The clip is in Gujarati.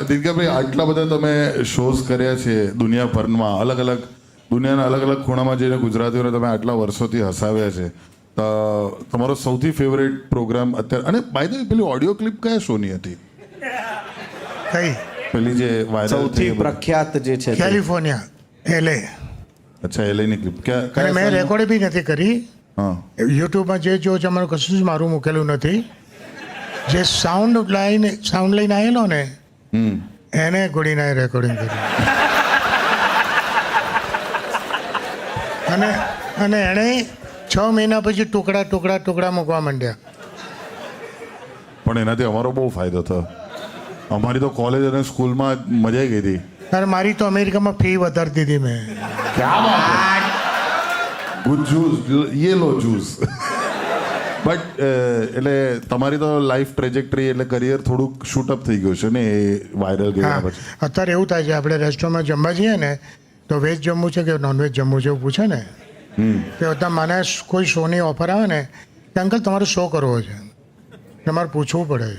દિનકરભાઈ, આટલા બધા તમે શોઝ કર્યા છે દુનિયાભરમાં, દુનિયાના અલગ અલગ ખૂણામાં જઈને ગુજરાતીઓને તમે આટલા વર્ષોથી હસાવ્યા છે. તો તમારો સૌથી ફેવરેટ પ્રોગ્રામ અત્યારે, અને બાય ધ વે પેલી ઓડિયો ક્લિપ કયા શોની હતી? કઈ પેલી જે વાયરલ સૌથી પ્રખ્યાત જે છે તે. California LA. અચ્છા, એલએની ક્લિપ અને કયા મેં રેકોર્ડ બી નથી કરી. હા, યુટ્યુબમાં જે જો છે અમારું કશું જ મારું મૂકેલું નથી. જે સાઉન્ડ લઈને આવેલો ને એને ગોળીને રેકોર્ડિંગ કર્યું. અને એણે 6 મહિના પછી ટુકડા મૂકવા માંડ્યા. પણ એનાથી અમારો બહુ ફાયદો થયો. અમારી તો કોલેજ અને સ્કૂલમાં મજા આવી ગઈ હતી. અરે મારી તો અમેરિકામાં ફી વધારી દીધી મેં. Good juice, yellow juice. But એટલે તમારી તો લાઈફ ટ્રેજેક્ટરી એટલે કરિયર થોડુંક શૂટઅપ થઈ ગયું છે ને એ વાયરલ ગયા પછી. અત્યારે એવું થાય છે, આપણે રેસ્ટોરન્ટમાં જમવા જઈએ ને તો વેજ જમવું છે કે નોનવેજ જમવું છે એવું પૂછે ને, તે બધા મને કોઈ શોની ઓફર આવે ને કે અંકલ તમારે શો કરવો છે, તમારે પૂછવું પડે.